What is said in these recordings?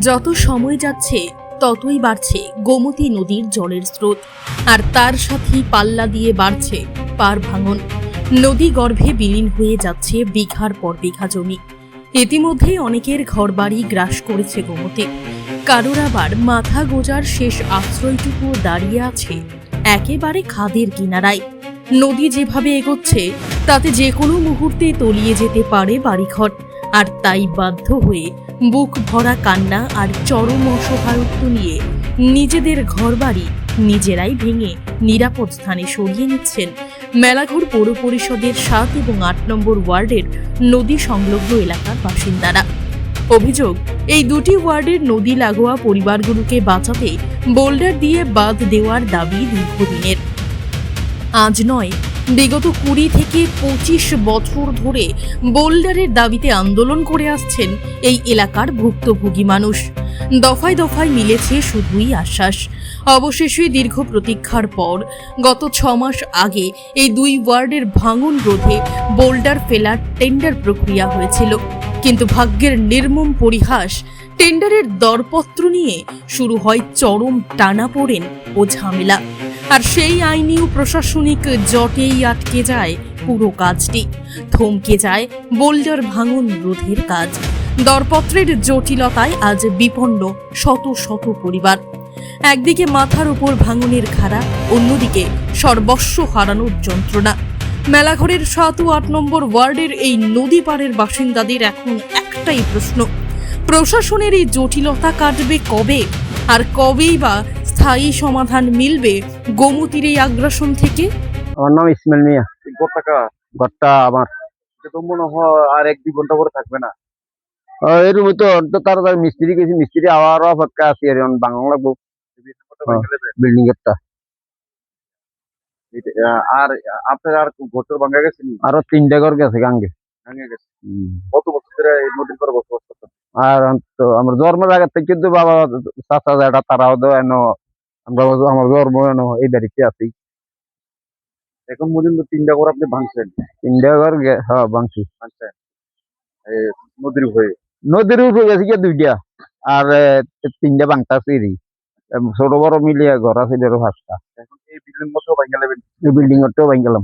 যত সময় যাচ্ছে ততই বাড়ছে গোমতী নদীর জলের স্রোত, আর তার সাথেই পাল্লা দিয়ে বাড়ছে পার ভাঙন। নদী গর্ভে বিলীন হয়ে যাচ্ছে বিঘার পর বিঘা জমি। ইতিমধ্যেই অনেকের ঘরবাড়ি গ্রাস করেছে গোমতী। কারোর আবার মাথা গোজার শেষ আশ্রয়টুকু দাঁড়িয়ে আছে একেবারে খাদের কিনারায়। নদী যেভাবে এগোচ্ছে তাতে যে কোনো মুহূর্তে তলিয়ে যেতে পারে বাড়িঘর, আর তাই বাধ্য হয়ে বুক ভরা কান্না আর চরম অসহায়ত্ব নিয়ে নিজেদের ঘরবাড়ি নিজেরাই ভেঙে নিরাপদ স্থানে সরিয়ে নিচ্ছেন মেলাঘর পৌর পরিষদের ৭ এবং ৮ নম্বর ওয়ার্ডের নদী সংলগ্ন এলাকার বাসিন্দারা। অভিযোগ, এই দুটি ওয়ার্ডের নদী লাগোয়া পরিবারগুলোকে বাঁচাতে বোল্ডার দিয়ে বাঁধ দেওয়ার দাবি দীর্ঘদিনের। আজ নয়, বিগত ২০ থেকে ২৫ বছর ধরে বোল্ডারের দাবিতে আন্দোলন করে আসছেন এই এলাকার ভুক্তভোগী মানুষ। দফায় দফায় মিলেছে শুধুই আশ্বাস। অবশেষে দীর্ঘ প্রতীক্ষার পর গত ৬ মাস আগে এই দুই ওয়ার্ডের ভাঙন রোধে বোল্ডার ফেলার টেন্ডার প্রক্রিয়া হয়েছিল, কিন্তু ভাগ্যের নির্মম পরিহাস, টেন্ডারের দরপত্র নিয়ে শুরু হয় চরম টানাপোড়েন ও ঝামেলা। আর সেই আইনি ও প্রশাসনিক জটেই আটকে যায় পুরো কাজটি। থমকে যায় বোল্ডার ভাঙন রোধের কাজ। দরপত্রের জটিলতায় আজ বিপন্ন শত শত পরিবার। একদিকে মাথার উপর ভাঙনের খাড়া, অন্যদিকে সর্বস্ব হারানোর যন্ত্রণা। মেলাঘরের ৭ ও ৮ নম্বর ওয়ার্ডের এই নদী পাড়ের বাসিন্দাদের এখন একটাই প্রশ্ন, প্রশাসনের এই জটিলতা কাটবে কবে, আর কবেই বা স্থায়ী সমাধান মিলবে গোমতীর এই আগ্রাসন থেকে? আমার নাম ইসমাইল মিয়া। ঘরটা আমার তো মনে হয় আর ১-২ ঘন্টা পরে থাকবে না। এরকম তো তাড়াতাড়ি মিস্ত্রি গেছি, মিস্ত্রি আবার অপেক্ষা আছি আর বাংলা লাগবো বিল্ডিং এরটা। আর আপনার আর ঘর ভাঙা গেছে? আরো ৩টা ঘর গেছে গাঙ্গে। ভাঙে গেছে। কত বছর ধরে এই নদীর পরে বসবাস করতেন? আর তো আমার জন্ম জায়গা থেকে কিন্তু বাবা চাচা যেটা তারাও তো এনো, আমরা আমার জন্ম এনো এই বাড়িতে আছি। এখন পর্যন্ত ৩টা ঘর আপনি ভাঙছেন? ৩টা ঘর ভাঙছি। ভাঙছেন নদীর হয়ে? নদীর উপরে গেছে গিয়ে ২টা, আর ৩টা ভাঙতাছি। ছোট বড় মিলিয়ে ঘর আছে ৫টা। এখন এই বিল্ডিং মতো ভাঙা নেবেন? এই বিল্ডিং টাও ভাঙ গেলাম।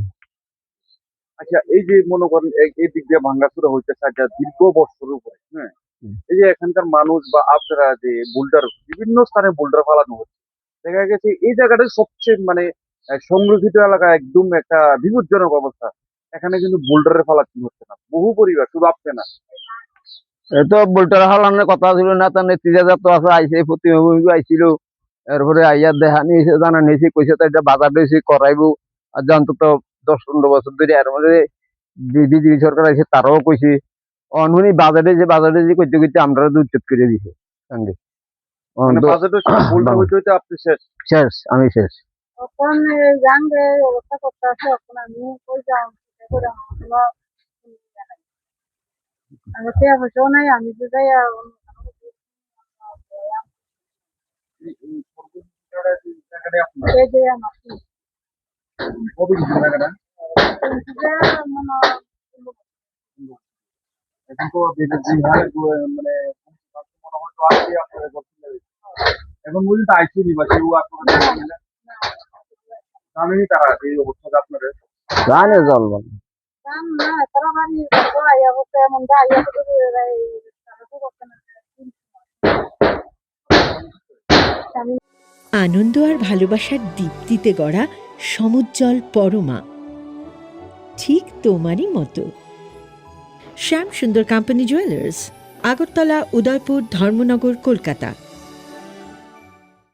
আচ্ছা, এই যে মনে করেন এই দিক দিয়ে ভাঙা শুরু হইতে থাকে দীর্ঘ বছর উপরে, হ্যাঁ, এই যে এখানকার মানুষ বা আপনারা যে বোল্ডার বিভিন্ন স্থানে বোল্ডার ফালানো হচ্ছে, দেখা গেছে এই জায়গাটা সবচেয়ে মানে সংরক্ষিত এলাকা, একদম একটা বিপজ্জনক অবস্থা। এখানে কিন্তু বোল্ডারের ফালানো হচ্ছে না, বহু পরিবার, শুধু আপনি না। তো বোল্টার হালানোর কথা ছিল না, তার নেতৃত্বে তো আছে, আইসে প্রতিমন্ত্রী আইছিল, এরপরে আইয়া দেখা নিয়েছে, জানা নিয়েছে, কইছে তো এটা বাজার দিয়েছে করাইবো। আর অন্তত ১০-১৫ বছর ধরে এর মধ্যে বিজেপি সরকার আছে, তারাও কইছে অনহুনি বাজারে যে করতে করতে আমরা উচ্ছেদ করে দিছে সঙ্গে। মানে বাজেটের সময় বোল্ডার হইতে হইতে আপনি শেষ? শেষ, আমি শেষ। এখন জানবে অবস্থা করতে আছে, এখন আমি কই যাও আমি সে অবশ্যই নাই, আমি তো যাই এখন পর্যন্ত আইসিনি বা কেউ আপনাদের জানেনি তারা এই অবস্থা আপনাদের? জানে জল বলে না তারা বাড়ি এই অবস্থা এমন যাই আনন্দ আর ভালোবাসার দীপ্তিতে গড়া সমুজ্জ্বল পরমা, ঠিক তোমারই মতো। শ্যাম সুন্দর কোম্পানি জুয়েলার্স, আগরতলা, উদয়পুর, ধর্মনগর, কলকাতা।